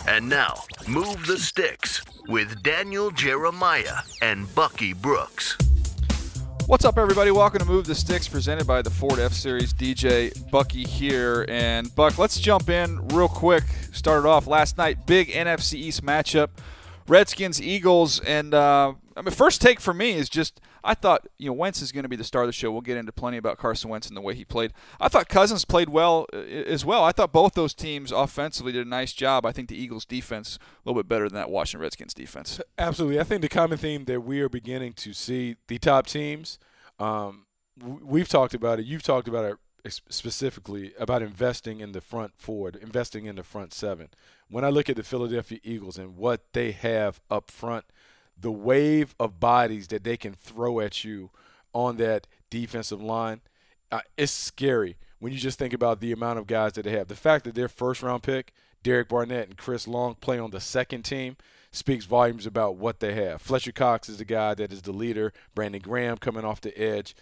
And now, Move the Sticks with Daniel, Jeremiah, and Bucky Brooks. What's up, everybody? Welcome to Move the Sticks, presented by the Ford F-Series. DJ Bucky here. And, Buck, let's jump in real quick. Started off last night, big NFC East matchup. Redskins, Eagles, and first take for me is just I thought Wentz is going to be the star of the show. We'll get into plenty about Carson Wentz and the way he played. I thought Cousins played well as well. I thought both those teams offensively did a nice job. I think the Eagles' defense a little bit better than that Washington Redskins defense. Absolutely. I think the common theme that we are beginning to see, the top teams, we've talked about it. You've talked about it specifically about investing in the front forward, investing in the front seven. When I look at the Philadelphia Eagles and what they have up front, the wave of bodies that they can throw at you on that defensive line, it's scary when you just think about the amount of guys that they have. The fact that their first-round pick, Derek Barnett and Chris Long, play on the second team speaks volumes about what they have. Fletcher Cox is the guy that is the leader. Brandon Graham coming off the edge.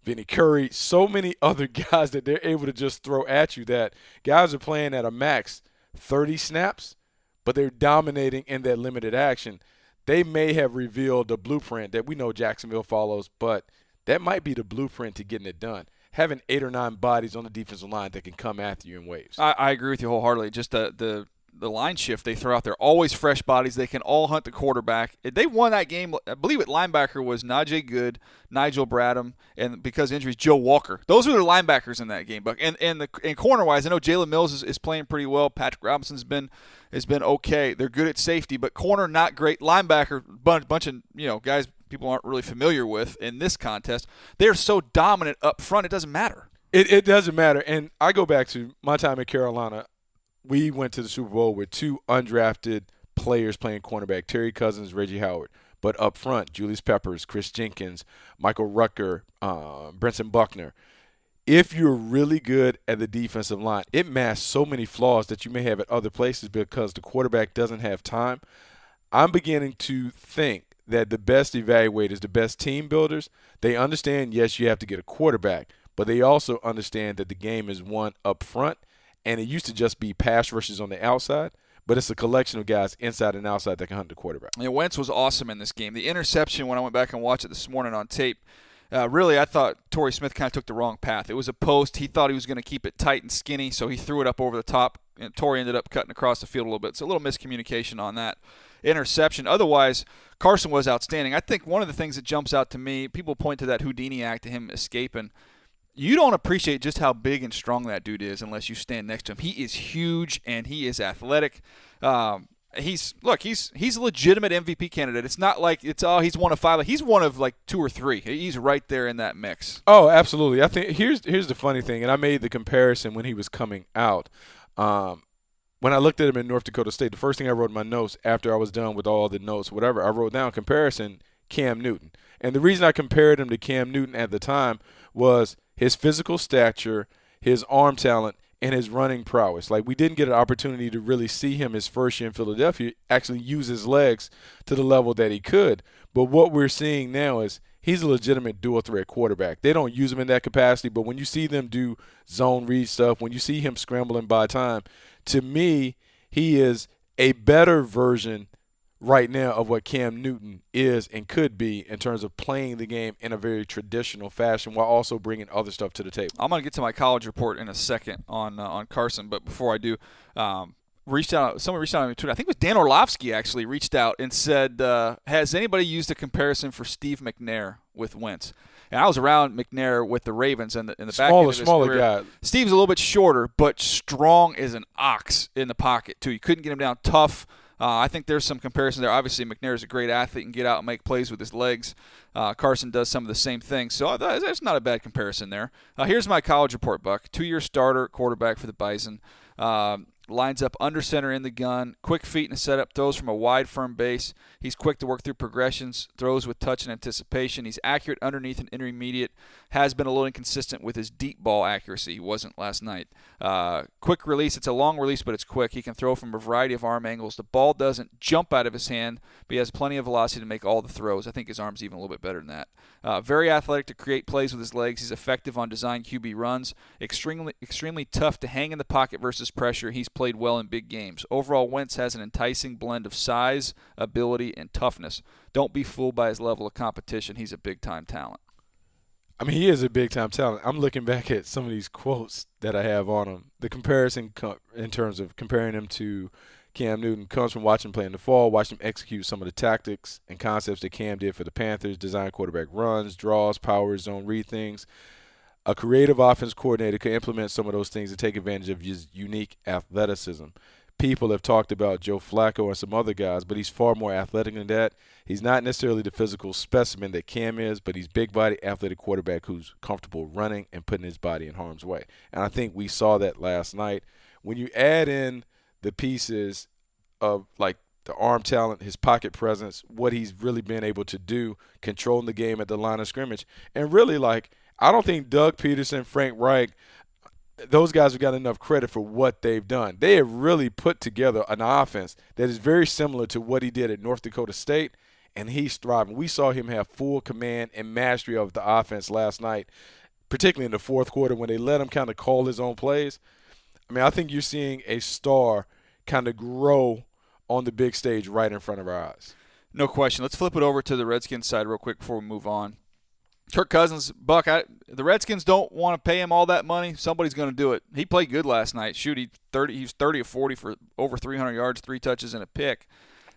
Vinny Curry, so many other guys that they're able to just throw at you that guys are playing at a max 30 snaps, but they're dominating in that limited action. They may have revealed the blueprint that we know Jacksonville follows, but that might be the blueprint to getting it done. Having 8 or 9 bodies on the defensive line that can come after you in waves. I agree with you wholeheartedly. Just the line shift they throw out there, always fresh bodies. They can all hunt the quarterback. They won that game. I believe it linebacker was Najee Good, Nigel Bradham, and because injuries, Joe Walker. Those were the linebackers in that game, Buck. And corner-wise, I know Jalen Mills is playing pretty well. Patrick Robinson's been okay. They're good at safety, but corner not great. Linebacker, bunch of guys people aren't really familiar with in this contest. They're so dominant up front, it doesn't matter. It doesn't matter. And I go back to my time in Carolina. We went to the Super Bowl with 2 undrafted players playing cornerback, Terry Cousins, Reggie Howard. But up front, Julius Peppers, Chris Jenkins, Michael Rucker, Brenson Buckner. If you're really good at the defensive line, it masks so many flaws that you may have at other places because the quarterback doesn't have time. I'm beginning to think that the best evaluators, the best team builders, they understand, yes, you have to get a quarterback, but they also understand that the game is won up front. And it used to just be pass rushes on the outside, but it's a collection of guys inside and outside that can hunt the quarterback. Yeah, Wentz was awesome in this game. The interception, when I went back and watched it this morning on tape, really I thought Torrey Smith kind of took the wrong path. It was a post. He thought he was going to keep it tight and skinny, so he threw it up over the top, and Torrey ended up cutting across the field a little bit. So a little miscommunication on that interception. Otherwise, Carson was outstanding. I think one of the things that jumps out to me, people point to that Houdini act, to him escaping. You don't appreciate just how big and strong that dude is unless you stand next to him. He is huge and he is athletic. He's a legitimate MVP candidate. It's not like he's one of 5. He's one of like 2 or 3. He's right there in that mix. Oh, absolutely. I think here's the funny thing, and I made the comparison when he was coming out. When I looked at him in North Dakota State, the first thing I wrote in my notes after I was done with all the notes, whatever, I wrote down comparison Cam Newton. And the reason I compared him to Cam Newton at the time was his physical stature, his arm talent, and his running prowess. Like, we didn't get an opportunity to really see him his first year in Philadelphia actually use his legs to the level that he could. But what we're seeing now is he's a legitimate dual-threat quarterback. They don't use him in that capacity, but when you see them do zone read stuff, when you see him scrambling by time, to me, he is a better version right now of what Cam Newton is and could be in terms of playing the game in a very traditional fashion while also bringing other stuff to the table. I'm going to get to my college report in a second on Carson, but before I do, someone reached out on Twitter. I think it was Dan Orlovsky actually reached out and said, has anybody used a comparison for Steve McNair with Wentz? And I was around McNair with the Ravens in the back end of his career. Guy. Steve's a little bit shorter, but strong as an ox in the pocket, too. You couldn't get him down, tough. I think there's some comparison there. Obviously, McNair is a great athlete and get out and make plays with his legs. Carson does some of the same things. So that's not a bad comparison there. Here's my college report, Buck. 2-year starter, quarterback for the Bison. Lines up under center in the gun, quick feet in the setup, throws from a wide, firm base. He's quick to work through progressions, throws with touch and anticipation. He's accurate underneath and intermediate, has been a little inconsistent with his deep ball accuracy. He wasn't last night. Quick release. It's a long release, but it's quick. He can throw from a variety of arm angles. The ball doesn't jump out of his hand, but he has plenty of velocity to make all the throws. I think his arm's even a little bit better than that. Very athletic to create plays with his legs. He's effective on design QB runs. Extremely tough to hang in the pocket versus pressure. He's played well in big games. Overall, Wentz has an enticing blend of size, ability, and toughness. Don't be fooled by his level of competition. He's a big-time talent. I mean, he is a big-time talent. I'm looking back at some of these quotes that I have on him. The comparison in terms of comparing him to Cam Newton comes from watching him play in the fall, watching him execute some of the tactics and concepts that Cam did for the Panthers, design quarterback runs, draws, power, zone read things. A creative offense coordinator could implement some of those things to take advantage of his unique athleticism. People have talked about Joe Flacco and some other guys, but he's far more athletic than that. He's not necessarily the physical specimen that Cam is, but he's big-body, athletic quarterback who's comfortable running and putting his body in harm's way. And I think we saw that last night. When you add in the pieces of, like, the arm talent, his pocket presence, what he's really been able to do, controlling the game at the line of scrimmage, and really, like, I don't think Doug Peterson, Frank Reich, those guys have got enough credit for what they've done. They have really put together an offense that is very similar to what he did at North Dakota State, and he's thriving. We saw him have full command and mastery of the offense last night, particularly in the fourth quarter when they let him kind of call his own plays. I mean, I think you're seeing a star kind of grow on the big stage right in front of our eyes. No question. Let's flip it over to the Redskins side real quick before we move on. Kirk Cousins, Buck, the Redskins don't want to pay him all that money. Somebody's going to do it. He played good last night. Shoot, he was 30 of 40 for over 300 yards, 3 touches, and a pick.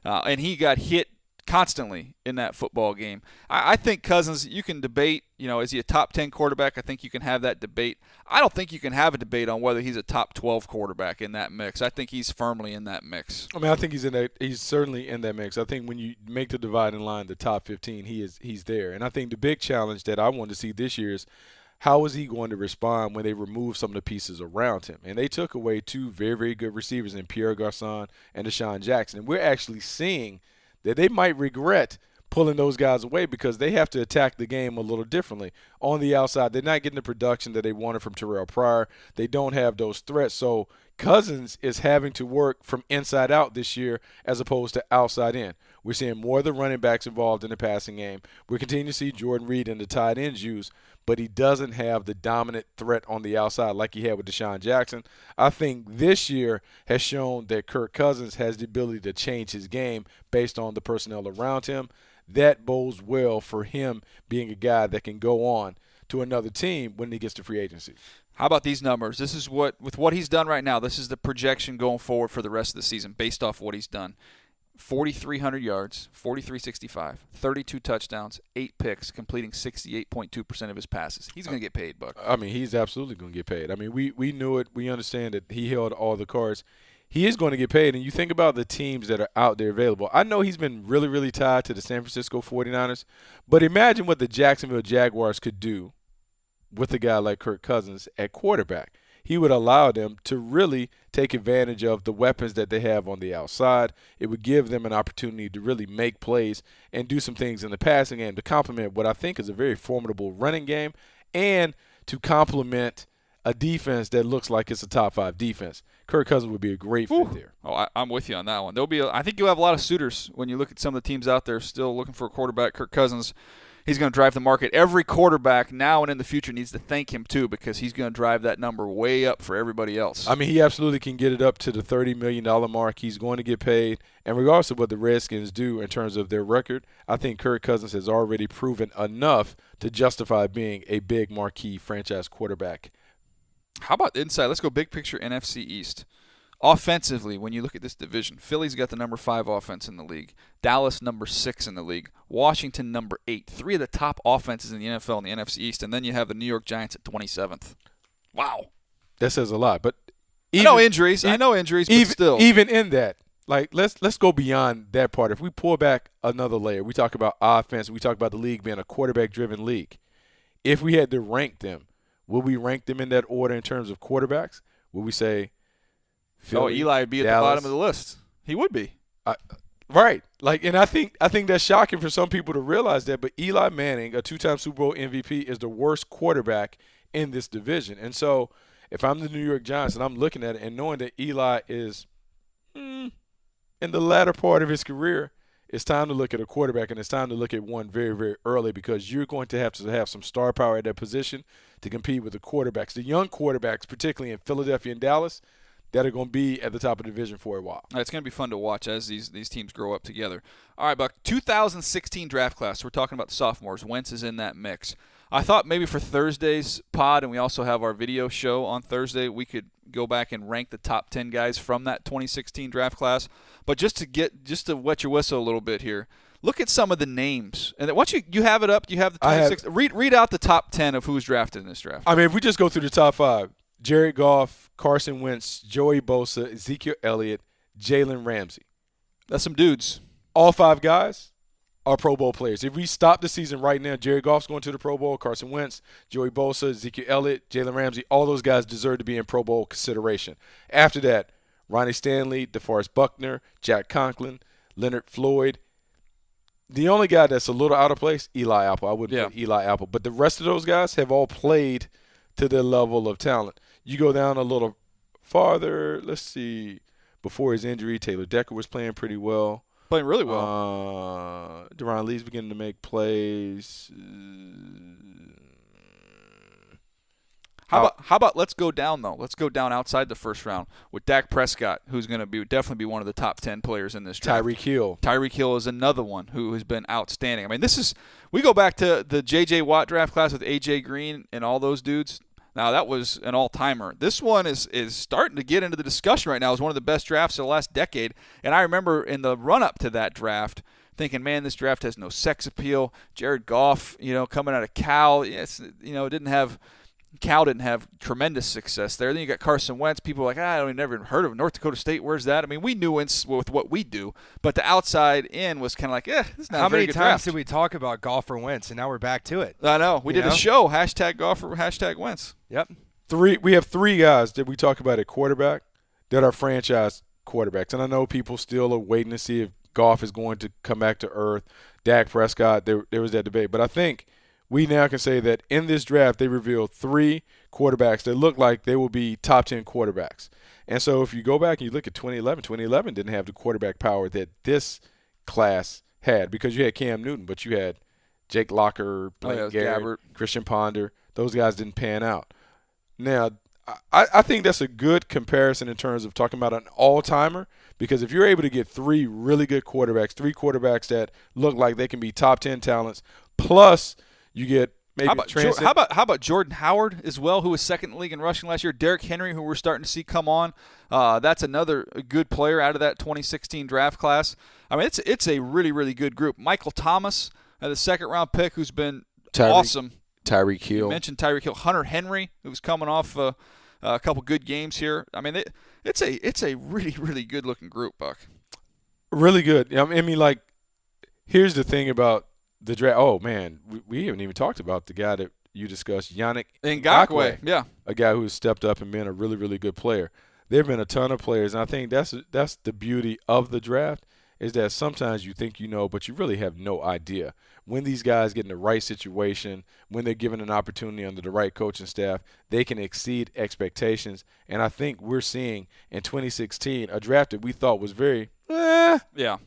And he got hit constantly in that football game. I think Cousins, you can debate, is he a top 10 quarterback? I think you can have that debate. I don't think you can have a debate on whether he's a top 12 quarterback in that mix. I think he's firmly in that mix. I mean, I think he's certainly in that mix. I think when you make the dividing line, the top 15, he's there. And I think the big challenge that I want to see this year is how is he going to respond when they remove some of the pieces around him? And they took away 2 very, very good receivers in Pierre Garçon and Deshaun Jackson. And we're actually seeing that they might regret pulling those guys away because they have to attack the game a little differently. On the outside, they're not getting the production that they wanted from Terrell Pryor. They don't have those threats. So Cousins is having to work from inside out this year as opposed to outside in. We're seeing more of the running backs involved in the passing game. We're continuing to see Jordan Reed and the tight ends used, but he doesn't have the dominant threat on the outside like he had with Deshaun Jackson. I think this year has shown that Kirk Cousins has the ability to change his game based on the personnel around him. That bodes well for him being a guy that can go on to another team when he gets to free agency. How about these numbers? This is with what he's done right now, this is the projection going forward for the rest of the season based off what he's done. 4,300 yards, 4,365, 32 touchdowns, 8 picks, completing 68.2% of his passes. He's going to get paid, Buck. I mean, he's absolutely going to get paid. I mean, we knew it. We understand that he held all the cards. He is going to get paid, and you think about the teams that are out there available. I know he's been really, really tied to the San Francisco 49ers, but imagine what the Jacksonville Jaguars could do with a guy like Kirk Cousins at quarterback. He would allow them to really take advantage of the weapons that they have on the outside. It would give them an opportunity to really make plays and do some things in the passing game to complement what I think is a very formidable running game and to complement a defense that looks like it's a top 5 defense. Kirk Cousins would be a great fit there. Oh, I'm with you on that one. I think you'll have a lot of suitors when you look at some of the teams out there still looking for a quarterback. Kirk Cousins, he's going to drive the market. Every quarterback now and in the future needs to thank him, too, because he's going to drive that number way up for everybody else. I mean, he absolutely can get it up to the $30 million mark. He's going to get paid. And regardless of what the Redskins do in terms of their record, I think Kirk Cousins has already proven enough to justify being a big marquee franchise quarterback. How about inside? Let's go big picture NFC East. Offensively, when you look at this division, Philly's got the number 5 offense in the league. Dallas, number 6 in the league. Washington, number 8. 3 of the top offenses in the NFL in the NFC East. And then you have the New York Giants at 27th. Wow. That says a lot. But I know injuries, but still. Even in that, like let's go beyond that part. If we pull back another layer, we talk about offense, we talk about the league being a quarterback-driven league. If we had to rank them, would we rank them in that order in terms of quarterbacks? Would we say Philly, Eli would be at Dallas? the bottom of the list. He would be. Right. And I think that's shocking for some people to realize that. But Eli Manning, a 2-time Super Bowl MVP, is the worst quarterback in this division. And so if I'm the New York Giants and I'm looking at it and knowing that Eli is in the latter part of his career, it's time to look at a quarterback, and it's time to look at one very, very early because you're going to have some star power at that position to compete with the quarterbacks. The young quarterbacks, particularly in Philadelphia and Dallas, that are going to be at the top of the division for a while. It's going to be fun to watch as these teams grow up together. All right, Buck, 2016 draft class. We're talking about the sophomores. Wentz is in that mix. I thought maybe for Thursday's pod, and we also have our video show on Thursday, we could go back and rank the top 10 guys from that 2016 draft class. But just to wet your whistle a little bit here, look at some of the names. And once you have it up, you have the 26. Read out the top 10 of who's drafted in this draft. I mean, if we just go through the top 5, Jared Goff, Carson Wentz, Joey Bosa, Ezekiel Elliott, Jalen Ramsey. That's some dudes. All 5 guys are Pro Bowl players. If we stop the season right now, Jared Goff's going to the Pro Bowl, Carson Wentz, Joey Bosa, Ezekiel Elliott, Jalen Ramsey, all those guys deserve to be in Pro Bowl consideration. After that, Ronnie Stanley, DeForest Buckner, Jack Conklin, Leonard Floyd. The only guy that's a little out of place, Eli Apple. I wouldn't put Eli Apple. But the rest of those guys have all played to their level of talent. You go down a little farther, let's see, before his injury, Taylor Decker was playing pretty well. Playing really well. Deron Lee's beginning to make plays. How about let's go down, though. Let's go down outside the first round with Dak Prescott, who's going to definitely be one of the top 10 players in this draft. Tyreek Hill is another one who has been outstanding. I mean, we go back to the J.J. Watt draft class with A.J. Green and all those dudes. Now, that was an all-timer. This one is starting to get into the discussion right now as one of the best drafts of the last decade. And I remember in the run-up to that draft thinking, man, this draft has no sex appeal. Jared Goff, coming out of Cal, Cal didn't have tremendous success there. Then you got Carson Wentz. People are like, I never even heard of North Dakota State. Where's that? I mean, we knew Wentz with what we do, but the outside in was kind of like, this is not How a very many good times draft. did we talk about Goff or Wentz, and now we're back to it? I know. We did a show, #Goff or #Wentz. Yep. We have 3 guys that we talk about at quarterback that are franchise quarterbacks. And I know people still are waiting to see if Goff is going to come back to earth. Dak Prescott, there was that debate. But I think we now can say that in this draft they revealed 3 quarterbacks that look like they will be top 10 quarterbacks. And so if you go back and you look at 2011 didn't have the quarterback power that this class had because you had Cam Newton, but you had Jake Locker, Blaine Garrett, Gabbert, Christian Ponder. Those guys didn't pan out. Now, I think that's a good comparison in terms of talking about an all-timer because if you're able to get 3 really good quarterbacks, 3 quarterbacks that look like they can be top 10 talents, plus you get maybe how about Jordan Howard as well, who was second in the league in rushing last year? Derrick Henry, who we're starting to see come on. That's another good player out of that 2016 draft class. I mean, it's a really, really good group. Michael Thomas, the second-round pick, who's been awesome. Tyreek Hill. You mentioned Tyreek Hill. Hunter Henry, who's coming off a couple good games here. I mean, it's a really, really good-looking group, Buck. Really good. I mean, here's the thing about the draft. Oh, man, we haven't even talked about the guy that you discussed, Yannick Ngakoue. Yeah. A guy who's stepped up and been a really, really good player. There have been a ton of players, and I think that's the beauty of the draft is that sometimes you think you know, but you really have no idea. When these guys get in the right situation, when they're given an opportunity under the right coaching staff, they can exceed expectations. And I think we're seeing in 2016 a draft that we thought was very, yeah, a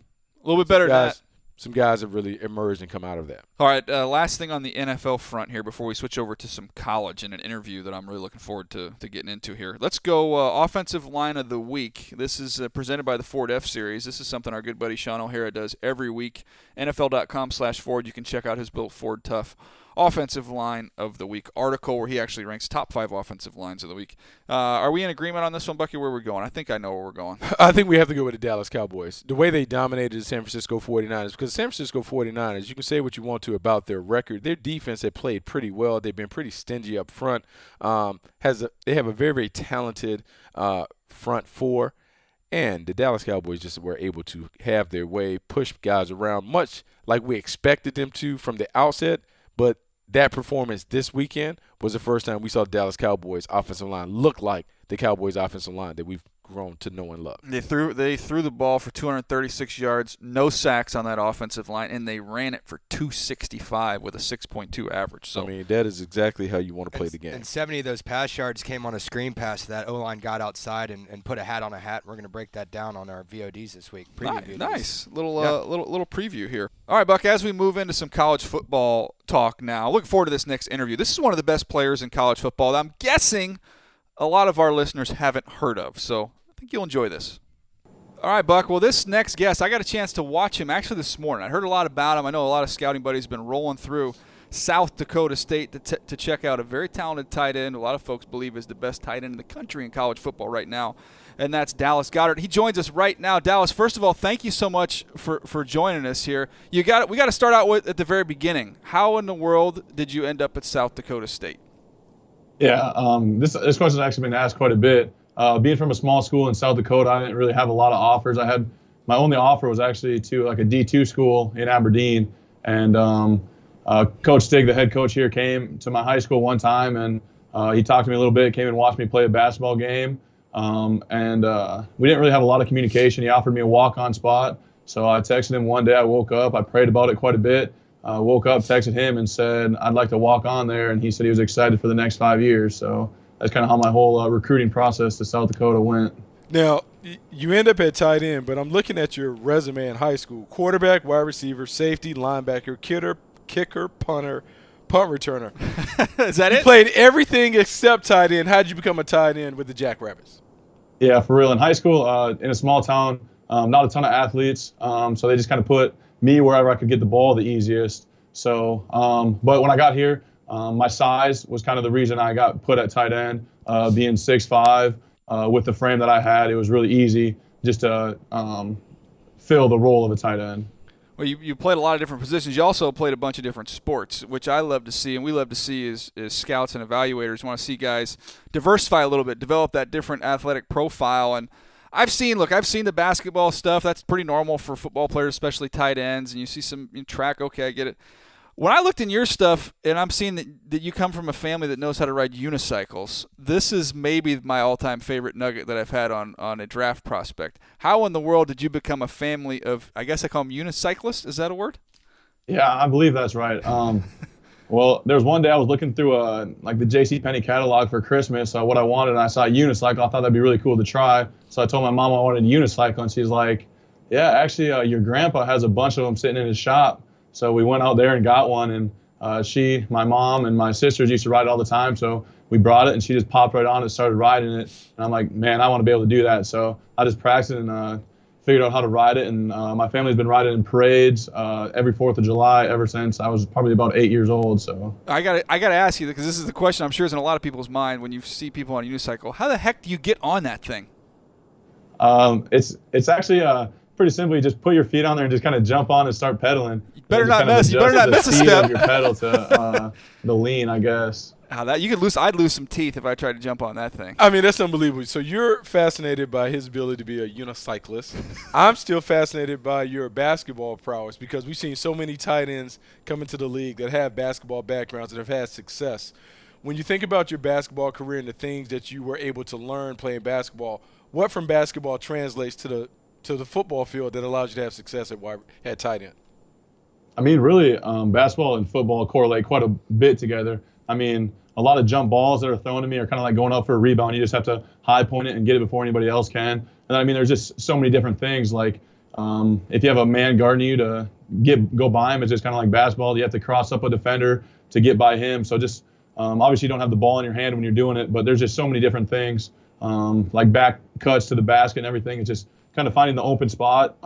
little bit better than that. Some guys have really emerged and come out of that. All right, last thing on the NFL front here before we switch over to some college and an interview that I'm really looking forward to getting into here. Let's go offensive line of the week. This is presented by the Ford F-Series. This is something our good buddy Sean O'Hara does every week. NFL.com/Ford. You can check out his Built Ford Tough offensive line of the week article where he actually ranks top 5 offensive lines of the week. Are we in agreement on this one, Bucky, where we're going? I think I know where we're going. I think we have to go with the Dallas Cowboys. The way they dominated the San Francisco 49ers, because San Francisco 49ers, you can say what you want to about their record. Their defense had played pretty well. They've been pretty stingy up front. They have a very, very talented front four. And the Dallas Cowboys just were able to have their way, push guys around, much like we expected them to from the outset. But that performance this weekend was the first time we saw the Dallas Cowboys offensive line look like the Cowboys offensive line that we've grown to know and love. They threw the ball for 236 yards, no sacks on that offensive line, and they ran it for 265 with a 6.2 average. So I mean, that is exactly how you want to play the game. And 70 of those pass yards came on a screen pass that O-line got outside and put a hat on a hat. We're going to break that down on our VODs this week. Nice. Little preview here. All right, Buck, as we move into some college football talk now, looking forward to this next interview. This is one of the best players in college football. I'm guessing a lot of our listeners haven't heard of. So I think you'll enjoy this. All right, Buck. Well, this next guest, I got a chance to watch him actually this morning. I heard a lot about him. I know a lot of scouting buddies have been rolling through South Dakota State to check out a very talented tight end. A lot of folks believe is the best tight end in the country in college football right now, and that's Dallas Goedert. He joins us right now. Dallas, first of all, thank you so much for joining us here. We got to start out with at the very beginning. How in the world did you end up at South Dakota State? Yeah, this question has actually been asked quite a bit. Being from a small school in South Dakota, I didn't really have a lot of offers. My only offer was actually to like a D2 school in Aberdeen, and Coach Stig, the head coach here, came to my high school one time, and he talked to me a little bit, came and watched me play a basketball game, and we didn't really have a lot of communication. He offered me a walk-on spot, so I texted him one day. I woke up, I prayed about it quite a bit, woke up, texted him, and said I'd like to walk on there, and he said he was excited for the next 5 years. So that's kind of how my whole recruiting process to South Dakota went. Now, you end up at tight end, but I'm looking at your resume in high school. Quarterback, wide receiver, safety, linebacker, kicker, punter, punt returner. Is that you it? Played everything except tight end. How did you become a tight end with the Jackrabbits? Yeah, for real. In high school, in a small town, not a ton of athletes, so they just kind of put me wherever I could get the ball the easiest. So, but when I got here, my size was kind of the reason I got put at tight end. Being 6'5", with the frame that I had, it was really easy just to fill the role of a tight end. Well, you played a lot of different positions. You also played a bunch of different sports, which I love to see, and we love to see as scouts and evaluators. Want to see guys diversify a little bit, develop that different athletic profile. And I've seen the basketball stuff. That's pretty normal for football players, especially tight ends. And you see some track. Okay, I get it. When I looked in your stuff, and I'm seeing that you come from a family that knows how to ride unicycles, this is maybe my all-time favorite nugget that I've had on a draft prospect. How in the world did you become a family of, I guess I call them unicyclists? Is that a word? Yeah, I believe that's right. Well, there was one day I was looking through like the JCPenney catalog for Christmas, what I wanted, and I saw a unicycle. I thought that'd be really cool to try. So I told my mom I wanted a unicycle, and she's like, yeah, actually, your grandpa has a bunch of them sitting in his shop. So we went out there and got one, and my mom, and my sisters used to ride it all the time. So we brought it, and she just popped right on and started riding it. And I'm like, man, I want to be able to do that. So I just practiced and figured out how to ride it. And my family's been riding in parades every 4th of July ever since I was probably about 8 years old. So I gotta ask you, because this is the question I'm sure is in a lot of people's mind when you see people on a unicycle. How the heck do you get on that thing? It's actually pretty simple. You just put your feet on there and just kind of jump on and start pedaling. You better not miss a step. Of your pedal to the lean, I guess. I'd lose some teeth if I tried to jump on that thing. I mean, that's unbelievable. So you're fascinated by his ability to be a unicyclist. I'm still fascinated by your basketball prowess, because we've seen so many tight ends come into the league that have basketball backgrounds that have had success. When you think about your basketball career and the things that you were able to learn playing basketball, what from basketball translates to the football field that allows you to have success at tight end? I mean, really, basketball and football correlate quite a bit together. I mean, a lot of jump balls that are thrown to me are kind of like going up for a rebound. You just have to high point it and get it before anybody else can. And I mean, there's just so many different things. Like if you have a man guarding you to go by him, it's just kind of like basketball. You have to cross up a defender to get by him. So just obviously you don't have the ball in your hand when you're doing it, but there's just so many different things, like back cuts to the basket and everything. It's just kind of finding the open spot.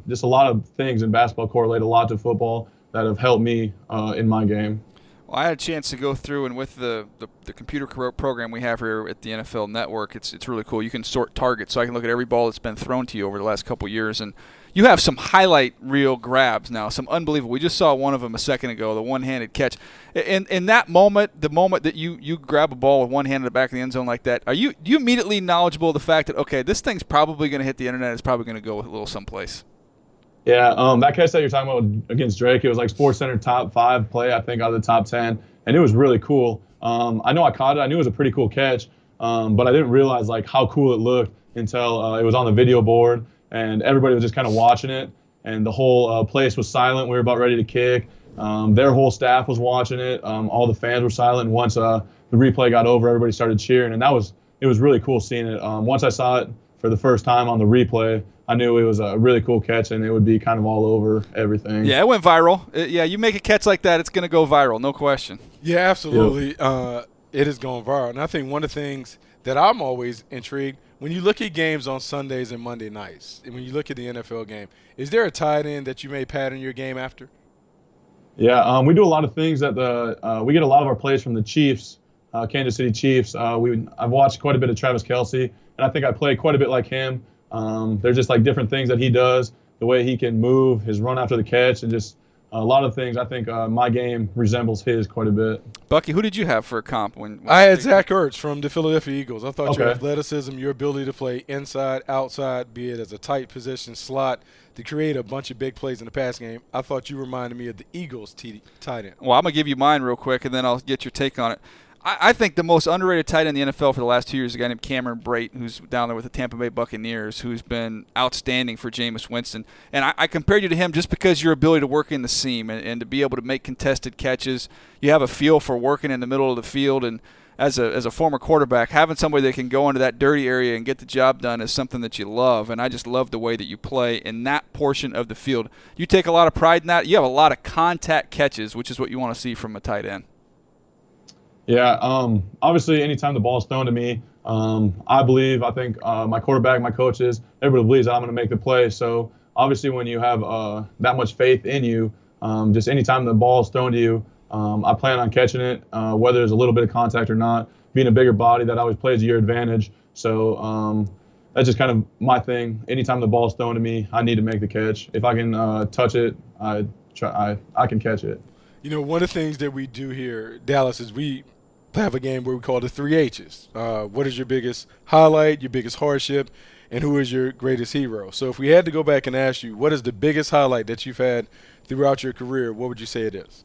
Just a lot of things in basketball correlate a lot to football that have helped me in my game. Well, I had a chance to go through, and with the computer program we have here at the NFL Network, it's really cool. You can sort targets, so I can look at every ball that's been thrown to you over the last couple of years, and you have some highlight reel grabs now, some unbelievable. We just saw one of them a second ago, the one-handed catch. In that moment, the moment that you grab a ball with one hand in the back of the end zone like that, do you immediately knowledgeable of the fact that, okay, this thing's probably going to hit the internet, it's probably going to go a little someplace? Yeah, that catch that you're talking about against Drake, it was like SportsCenter top 5 play, I think, out of the top 10, and it was really cool. I know I caught it. I knew it was a pretty cool catch, but I didn't realize like how cool it looked until it was on the video board, and everybody was just kind of watching it, and the whole place was silent. We were about ready to kick. Their whole staff was watching it. All the fans were silent. And once the replay got over, everybody started cheering, and it was really cool seeing it. Once I saw it for the first time on the replay, I knew it was a really cool catch, and it would be kind of all over everything. Yeah, it went viral. You make a catch like that, it's going to go viral, no question. Yeah, absolutely. Yep. It has gone viral. And I think one of the things that I'm always intrigued, when you look at games on Sundays and Monday nights, and when you look at the NFL game, is there a tight end that you may pattern your game after? Yeah, we do a lot of things that we get a lot of our plays from the Chiefs, Kansas City Chiefs. I've watched quite a bit of Travis Kelce, and I think I play quite a bit like him. There's just like different things that he does, the way he can move, his run after the catch, and just a lot of things. I think my game resembles his quite a bit. Bucky, who did you have for a comp? When I had Zach Ertz from the Philadelphia Eagles. I thought your Okay. athleticism, your ability to play inside, outside, be it as a tight position, slot, to create a bunch of big plays in the pass game, I thought you reminded me of the Eagles tight end. Well, I'm going to give you mine real quick, and then I'll get your take on it. I think the most underrated tight end in the NFL for the last 2 years is a guy named Cameron Brate, who's down there with the Tampa Bay Buccaneers, who's been outstanding for Jameis Winston. And I compared you to him just because your ability to work in the seam and to be able to make contested catches. You have a feel for working in the middle of the field, and as a former quarterback, having somebody that can go into that dirty area and get the job done is something that you love. And I just love the way that you play in that portion of the field. You take a lot of pride in that. You have a lot of contact catches, which is what you want to see from a tight end. Yeah, obviously, anytime the ball is thrown to me, I think my quarterback, my coaches, everybody believes that I'm going to make the play. So obviously, when you have that much faith in you, just anytime the ball is thrown to you, I plan on catching it, whether there's a little bit of contact or not. Being a bigger body, that always plays to your advantage. So that's just kind of my thing. Anytime the ball is thrown to me, I need to make the catch. If I can touch it, I can catch it. You know, one of the things that we do here, Dallas, is we have a game where we call the 3 H's. What is your biggest highlight, your biggest hardship, and who is your greatest hero? So if we had to go back and ask you, what is the biggest highlight that you've had throughout your career, what would you say it is?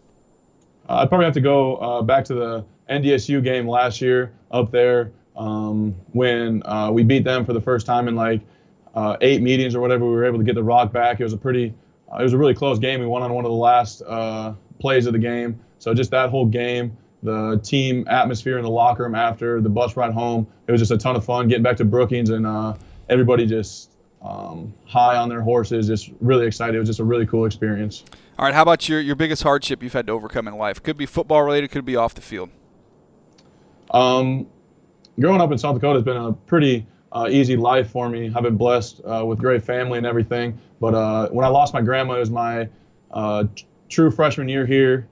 I'd probably have to go back to the NDSU game last year up there when we beat them for the first time in like 8 meetings or whatever. We were able to get the rock back. It was a really close game. We won on one of the last plays of the game. So just that whole game, the team atmosphere in the locker room after the bus ride home, it was just a ton of fun getting back to Brookings and everybody just high on their horses, just really excited. It was just a really cool experience. All right, how about your biggest hardship you've had to overcome in life? Could be football related, could be off the field. Growing up in South Dakota has been a pretty easy life for me. I've been blessed with great family and everything. But when I lost my grandma, it was my true freshman year here.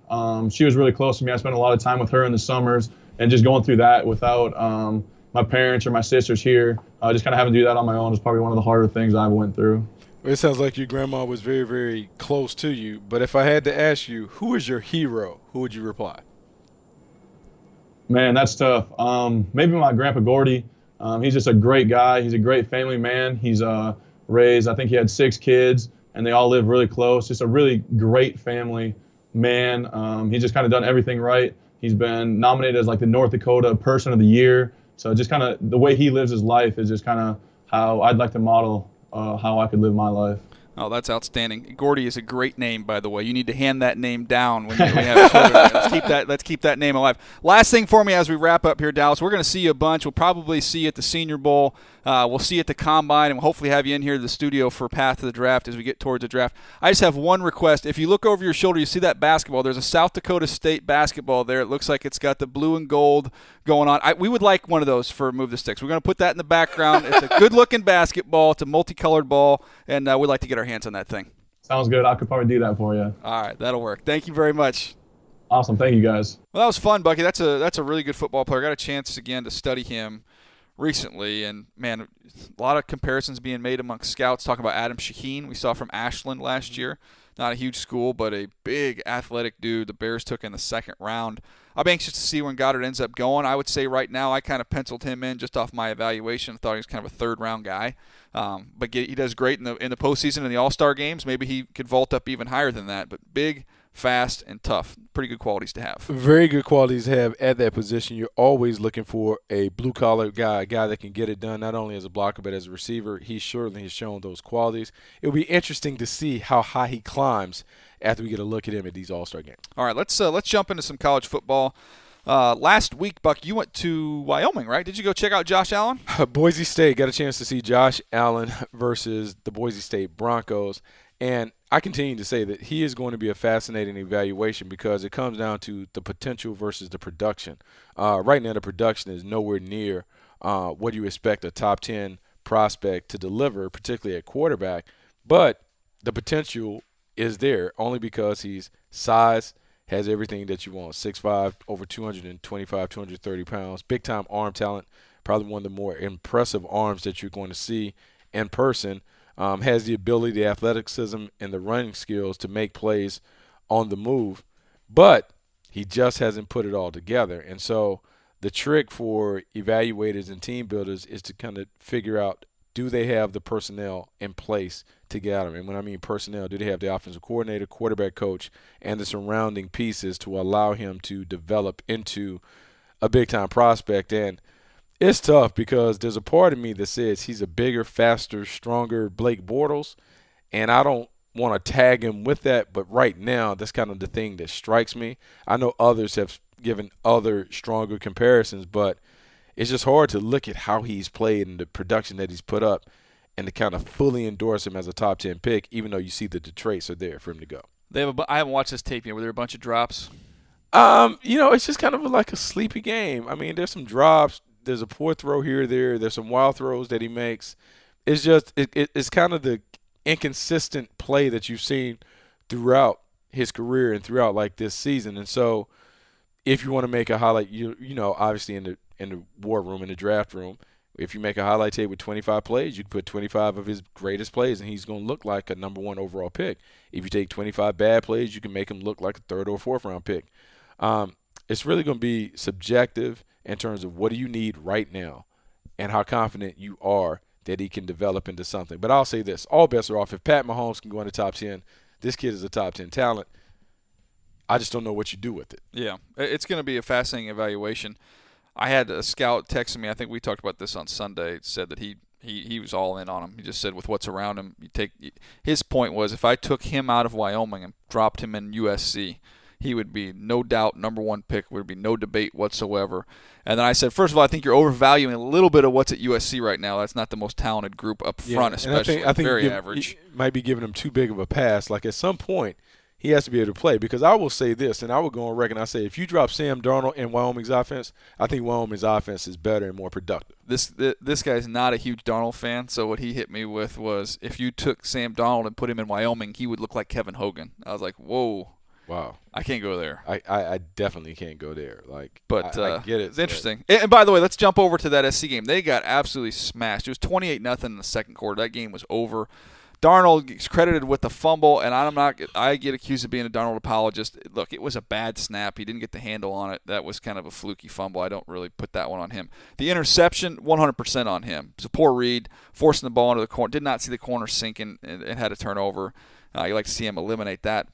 She was really close to me. I spent a lot of time with her in the summers, and just going through that without my parents or my sisters here, just kind of having to do that on my own is probably one of the harder things I went through. It sounds like your grandma was very, very close to you. But if I had to ask you, who is your hero, who would you reply? Man, that's tough. Maybe my grandpa Gordy. He's just a great guy. He's a great family man. He's raised, I think he had 6 kids, and they all live really close. Just a really great family man. He's just kind of done everything right. He's been nominated as like the North Dakota Person of the Year. So just kind of the way he lives his life is just kind of how I'd like to model how I could live my life. Oh, that's outstanding. Gordy is a great name, by the way. You need to hand that name down when you have children. Let's keep that name alive. Last thing for me as we wrap up here, Dallas, we're going to see you a bunch. We'll probably see you at the Senior Bowl. We'll see you at the Combine, and we'll hopefully have you in here to the studio for Path to the Draft as we get towards the draft. I just have one request. If you look over your shoulder, you see that basketball. There's a South Dakota State basketball there. It looks like it's got the blue and gold going on. We would like one of those for Move the Sticks. We're going to put that in the background. It's a good-looking basketball. It's a multicolored ball, and we'd like to get our hands on that thing. Sounds good. I could probably do that for you. All right, that'll work. Thank you very much. Awesome. Thank you, guys. Well, that was fun, Bucky. That's a really good football player. I got a chance again to study him recently, and man, a lot of comparisons being made among scouts talking about Adam Shaheen we saw from Ashland last year. Not a huge school, but a big athletic dude the Bears took in the 2nd round. I'm anxious to see when Goedert ends up going. I would say right now I kind of penciled him in just off my evaluation. I thought he was kind of a 3rd-round guy. But he does great in the postseason and the All-Star games. Maybe he could vault up even higher than that. But big, fast, and tough. Pretty good qualities to have. Very good qualities to have at that position. You're always looking for a blue-collar guy, a guy that can get it done not only as a blocker but as a receiver. He certainly has shown those qualities. It'll be interesting to see how high he climbs after we get a look at him at these All-Star games. All right, let's jump into some college football. Last week, Buck, you went to Wyoming, right? Did you go check out Josh Allen? Boise State, got a chance to see Josh Allen versus the Boise State Broncos. And I continue to say that he is going to be a fascinating evaluation because it comes down to the potential versus the production. Right now, the production is nowhere near what you expect a top 10 prospect to deliver, particularly at quarterback. But the potential is there only because he's size, has everything that you want. 6'5", over 225, 230 pounds, big-time arm talent, probably one of the more impressive arms that you're going to see in person. Has the ability, the athleticism, and the running skills to make plays on the move, but he just hasn't put it all together. And so the trick for evaluators and team builders is to kind of figure out, do they have the personnel in place to get him? And when I mean personnel, do they have the offensive coordinator, quarterback coach, and the surrounding pieces to allow him to develop into a big-time prospect? And it's tough because there's a part of me that says he's a bigger, faster, stronger Blake Bortles, and I don't want to tag him with that, but right now that's kind of the thing that strikes me. I know others have given other stronger comparisons, but it's just hard to look at how he's played and the production that he's put up and to kind of fully endorse him as a top 10 pick, even though you see that the traits are there for him to go. I haven't watched this tape yet. Were there a bunch of drops? It's just kind of like a sleepy game. I mean, there's some drops. There's a poor throw here or there. There's some wild throws that he makes. It's just it's kind of the inconsistent play that you've seen throughout his career and throughout like this season. And so if you want to make a highlight, you know, obviously in the war room, in the draft room, if you make a highlight tape with 25 plays, you can put 25 of his greatest plays, and he's going to look like a number 1 overall pick. If you take 25 bad plays, you can make him look like a 3rd or 4th round pick. It's really going to be subjective in terms of what do you need right now and how confident you are that he can develop into something. But I'll say this, all bets are off. If Pat Mahomes can go in the top 10, this kid is a top 10 talent. I just don't know what you do with it. Yeah, it's going to be a fascinating evaluation. I had a scout texting me, I think we talked about this on Sunday, said that he was all in on him. He just said with what's around him, his point was if I took him out of Wyoming and dropped him in USC, he would be no doubt number 1 pick. Would be no debate whatsoever. And then I said, first of all, I think you're overvaluing a little bit of what's at USC right now. That's not the most talented group up front, especially. I think very average. Might be giving him too big of a pass. Like at some point, he has to be able to play. Because I will say this, and I will go on record and I say, if you drop Sam Darnold in Wyoming's offense, I think Wyoming's offense is better and more productive. This guy's not a huge Darnold fan, so what he hit me with was if you took Sam Darnold and put him in Wyoming, he would look like Kevin Hogan. I was like, whoa. Wow. I can't go there. I definitely can't go there. But I get it. It's interesting. And by the way, let's jump over to that SC game. They got absolutely smashed. It was 28-0 in the second quarter. That game was over. Darnold gets credited with the fumble, and I get accused of being a Darnold apologist. Look, it was a bad snap. He didn't get the handle on it. That was kind of a fluky fumble. I don't really put that one on him. The interception, 100% on him. It was a poor read, forcing the ball into the corner. Did not see the corner sinking and had a turnover. You like to see him eliminate that.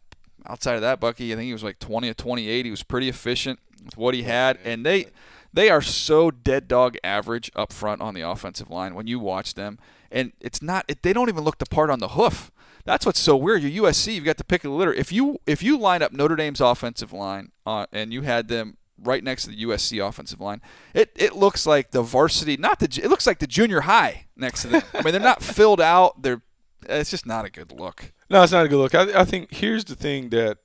Outside of that, Bucky, I think he was like 20 of 28. He was pretty efficient with what he had. And they are so dead dog average up front on the offensive line when you watch them. And they don't even look the part on the hoof. That's what's so weird. You're USC, you've got the pick of the litter. If you line up Notre Dame's offensive line and you had them right next to the USC offensive line, it looks like the varsity, it looks like the junior high next to them. I mean, they're not filled out. It's just not a good look. No, it's not a good look. I think here's the thing that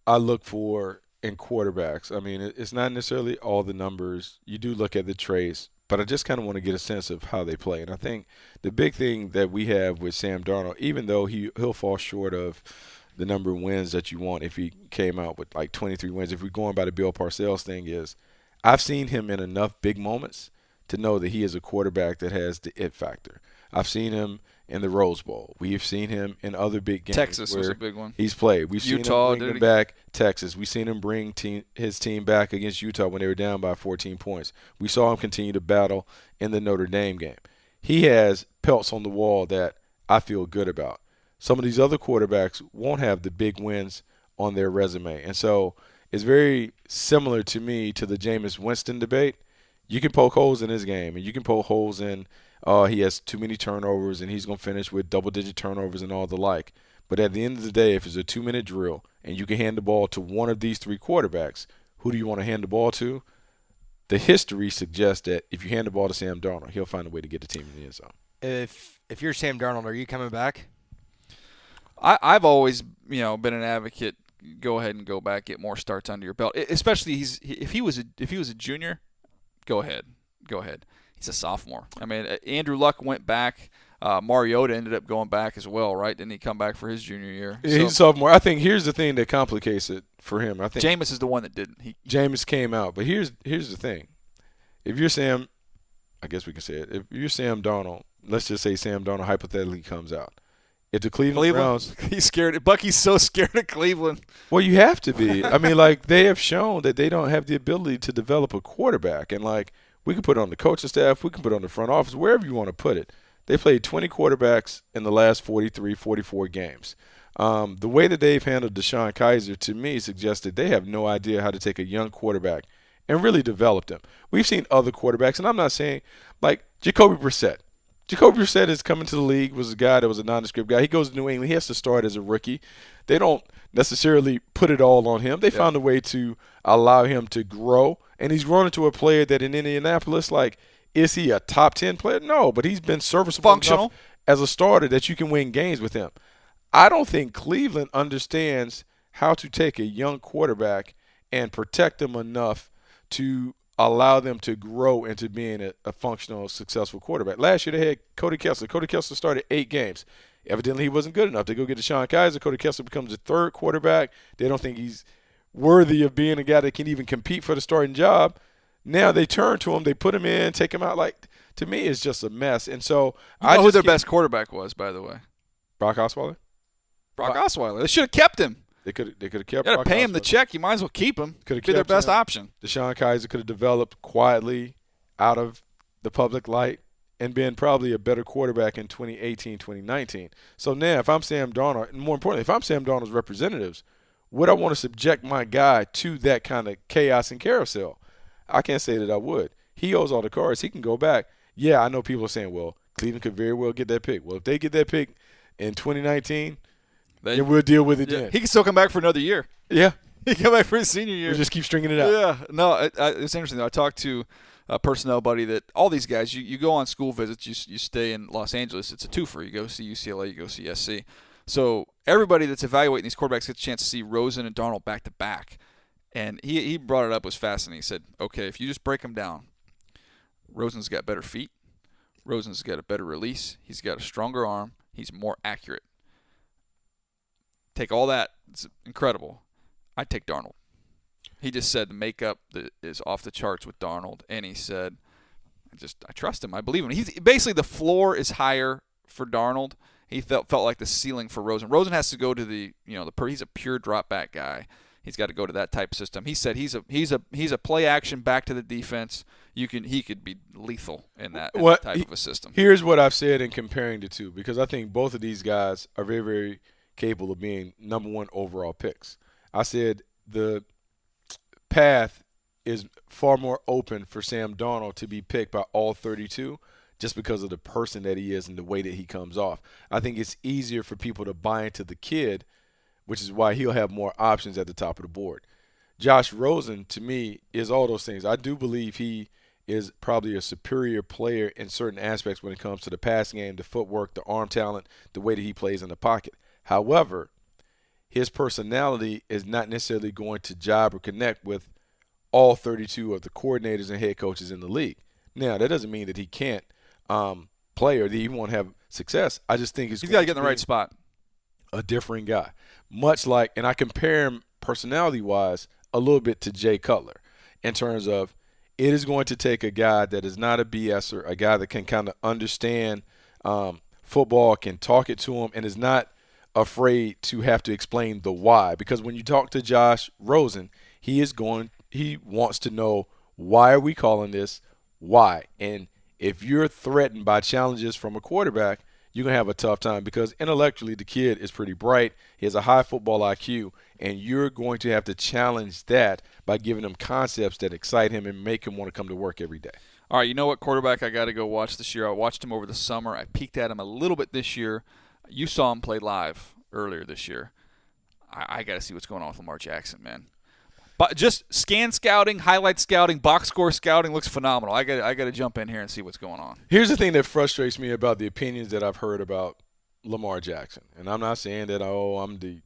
I look for in quarterbacks. I mean, it's not necessarily all the numbers. You do look at the traits, but I just kind of want to get a sense of how they play. And I think the big thing that we have with Sam Darnold, even though he'll fall short of the number of wins that you want if he came out with like 23 wins, if we're going by the Bill Parcells thing, is I've seen him in enough big moments to know that he is a quarterback that has the it factor. I've seen him in the Rose Bowl. We've seen him in other big games. Texas was a big one. He's played. We've Utah, seen him bring him back. Texas. We've seen him bring his team back against Utah when they were down by 14 points. We saw him continue to battle in the Notre Dame game. He has pelts on the wall that I feel good about. Some of these other quarterbacks won't have the big wins on their resume. And so it's very similar to me to the Jameis Winston debate. You can poke holes in his game, and you can poke holes in he has too many turnovers and he's going to finish with double-digit turnovers and all the like. But at the end of the day, if it's a 2-minute drill and you can hand the ball to one of these 3 quarterbacks, who do you want to hand the ball to? The history suggests that if you hand the ball to Sam Darnold, he'll find a way to get the team in the end zone. If you're Sam Darnold, are you coming back? I've always, been an advocate. Go ahead and go back, get more starts under your belt. Especially if he was a junior, go ahead. He's a sophomore. I mean, Andrew Luck went back. Mariota ended up going back as well, right? Didn't he come back for his junior year? He's a sophomore. I think here's the thing that complicates it for him. I think Jameis is the one that didn't. Jameis came out, but here's the thing. If you're Sam, I guess we can say it. If you're Sam Darnold, let's just say Sam Darnold hypothetically comes out. If the Cleveland Browns, he's scared. Bucky's so scared of Cleveland. Well, you have to be. I mean, like, they have shown that they don't have the ability to develop a quarterback, and like, we can put it on the coaching staff, we can put it on the front office, wherever you want to put it. They played 20 quarterbacks in the last 43, 44 games. The way that they've handled Deshaun Kaiser, to me, suggests that they have no idea how to take a young quarterback and really develop them. We've seen other quarterbacks, and I'm not saying, like, Jacoby Brissett. Jacoby Brissett is coming to the league, was a guy that was a nondescript guy. He goes to New England. He has to start as a rookie. They don't necessarily put it all on him. They found a way to allow him to grow, and he's grown into a player that in Indianapolis, like, is he a top 10 player? No, but he's been serviceable enough as a starter that you can win games with him. I don't think Cleveland understands how to take a young quarterback and protect them enough to allow them to grow into being a functional, successful quarterback. Last year they had Cody Kessler. Cody Kessler started 8 games. Evidently he wasn't good enough. They go get Deshaun Kaiser. Cody Kessler becomes the third quarterback. They don't think he's worthy of being a guy that can even compete for the starting job. Now they turn to him. They put him in, take him out. Like, to me, it's just a mess. And so I know who their best quarterback was, by the way. Brock Osweiler? Brock Osweiler. They should have kept him. They could have kept. You got to pay him the check. You might as well keep him. Could have be their best option. Deshaun Kaiser could have developed quietly out of the public light and been probably a better quarterback in 2018, 2019. So now, if I'm Sam Darnold, and more importantly, if I'm Sam Darnold's representatives, would I want to subject my guy to that kind of chaos and carousel? I can't say that I would. He owes all the cards. He can go back. Yeah, I know people are saying, well, Cleveland could very well get that pick. Well, if they get that pick in 2019, then we'll deal with it then. He can still come back for another year. Yeah. He can come back for his senior year. We'll just keep stringing it out. Yeah. No, it's interesting, though. I talked to a personnel buddy that all these guys, you go on school visits, you stay in Los Angeles. It's a twofer. You go see UCLA, you go see SC. So everybody that's evaluating these quarterbacks gets a chance to see Rosen and Darnold back-to-back. And he brought it up, was fascinating. He said, okay, if you just break them down, Rosen's got better feet. Rosen's got a better release. He's got a stronger arm. He's more accurate. Take all that. It's incredible. I'd take Darnold. He just said the makeup is off the charts with Darnold, and he said, I trust him. I believe him. He's basically, the floor is higher for Darnold. He felt like the ceiling for Rosen. Rosen has to go to he's a pure drop back guy. He's got to go to that type of system. He said he's a play action back to the defense. He could be lethal in that type of a system. Here's what I've said in comparing the two, because I think both of these guys are very, very capable of being number 1 overall picks. I said the path is far more open for Sam Darnold to be picked by all 32 just because of the person that he is and the way that he comes off. I think it's easier for people to buy into the kid, which is why he'll have more options at the top of the board. Josh Rosen, to me, is all those things. I do believe he is probably a superior player in certain aspects when it comes to the passing game, the footwork, the arm talent, the way that he plays in the pocket. However, his personality is not necessarily going to jibe or connect with all 32 of the coordinators and head coaches in the league. Now, that doesn't mean that he can't play or that he won't have success. I just think he's got to get in the right spot. A different guy. Much like, and I compare him personality-wise a little bit to Jay Cutler in terms of it is going to take a guy that is not a BSer, a guy that can kind of understand football, can talk it to him, and is not afraid to have to explain the why. Because when you talk to Josh Rosen, he wants to know, why are we calling this? Why? And if you're threatened by challenges from a quarterback, you're going to have a tough time, because intellectually the kid is pretty bright. He has a high football IQ, and you're going to have to challenge that by giving him concepts that excite him and make him want to come to work every day. All right, you know what quarterback I got to go watch this year? I watched him over the summer. I peeked at him a little bit this year. You saw him play live earlier this year. I got to see what's going on with Lamar Jackson, man. But just scan scouting, highlight scouting, box score scouting looks phenomenal. I got to jump in here and see what's going on. Here's the thing that frustrates me about the opinions that I've heard about Lamar Jackson. And I'm not saying that, I'm the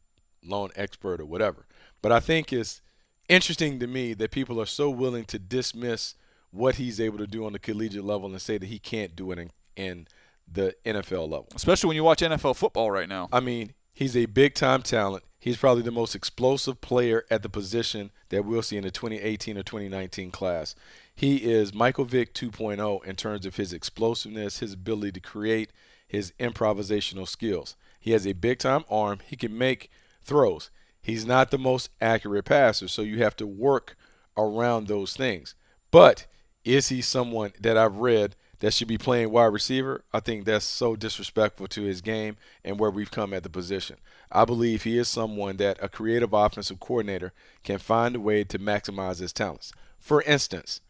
lone expert or whatever. But I think it's interesting to me that people are so willing to dismiss what he's able to do on the collegiate level and say that he can't do it in the NFL level. Especially when you watch NFL football right now. I mean, he's a big-time talent. He's probably the most explosive player at the position that we'll see in the 2018 or 2019 class. He is Michael Vick 2.0 in terms of his explosiveness, his ability to create, his improvisational skills. He has a big-time arm. He can make throws. He's not the most accurate passer, so you have to work around those things. But is he someone that I've read that should be playing wide receiver? I think that's so disrespectful to his game and where we've come at the position. I believe he is someone that a creative offensive coordinator can find a way to maximize his talents. For instance,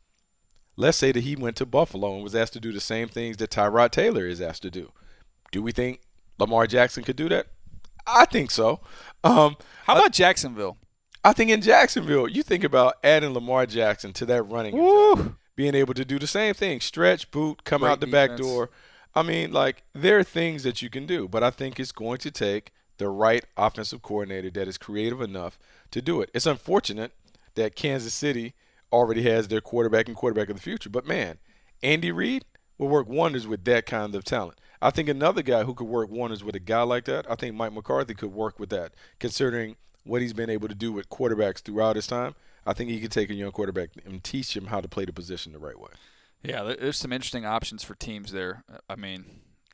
let's say that he went to Buffalo and was asked to do the same things that Tyrod Taylor is asked to do. Do we think Lamar Jackson could do that? I think so. How about Jacksonville? I think in Jacksonville, you think about adding Lamar Jackson to that running attack, being able to do the same thing, stretch, boot, come out the back door. I mean, like, there are things that you can do, but I think it's going to take the right offensive coordinator that is creative enough to do it. It's unfortunate that Kansas City already has their quarterback and quarterback of the future, but, man, Andy Reid will work wonders with that kind of talent. I think another guy who could work wonders with a guy like that, I think Mike McCarthy could work with that, considering what he's been able to do with quarterbacks throughout his time. I think he could take a young quarterback and teach him how to play the position the right way. Yeah, there's some interesting options for teams there. I mean,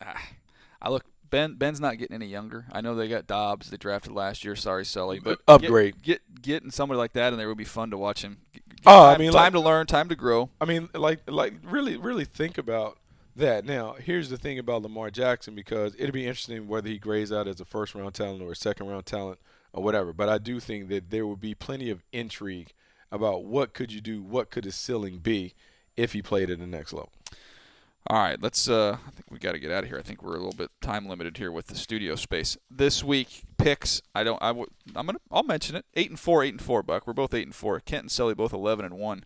I look. Ben's not getting any younger. I know they got Dobbs. They drafted last year. Sorry, Sully, but upgrade. Getting somebody like that in there would be fun to watch him. Time to learn, time to grow. I mean, like really think about that. Now, here's the thing about Lamar Jackson, because it'll be interesting whether he grades out as a first-round talent or a second-round talent or whatever. But I do think that there will be plenty of intrigue about what could you do, what could his ceiling be if he played at the next level. All right, let's. I think we got to get out of here. I think we're a little bit time limited here with the studio space this week. Picks. I'll mention it. 8-4, Buck. We're both 8-4. Kent and Sully both 11-1.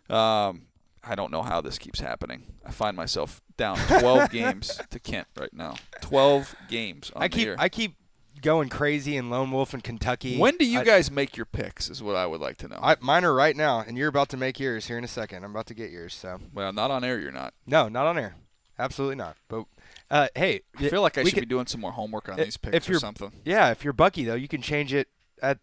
I don't know how this keeps happening. I find myself down 12 games to Kent right now. 12 games. I keep going crazy in Lone Wolf in Kentucky. When do you guys make your picks is what I would like to know. Mine are right now, and you're about to make yours here in a second. I'm about to get yours. So. Well, not on air, you're not. No, not on air. Absolutely not. But, hey. I feel like I should be doing some more homework on these picks or something. Yeah, if you're Bucky, though, you can change it on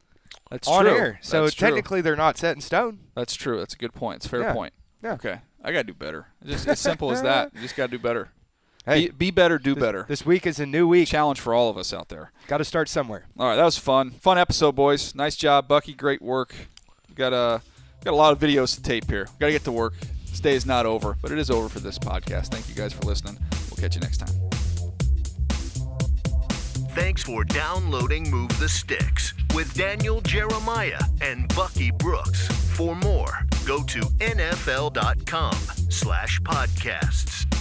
true. air. So technically they're not set in stone. That's true. That's a good point. It's a fair point. Yeah. Okay. I got to do better. Just as simple as that. You just got to do better. Hey, be better, do better. This week is a new week. Challenge for all of us out there. Got to start somewhere. All right, that was fun. Fun episode, boys. Nice job, Bucky. Great work. Got a lot of videos to tape here. Got to get to work. This day is not over, but it is over for this podcast. Thank you guys for listening. We'll catch you next time. Thanks for downloading Move the Sticks with Daniel Jeremiah and Bucky Brooks. For more, go to nfl.com/podcasts.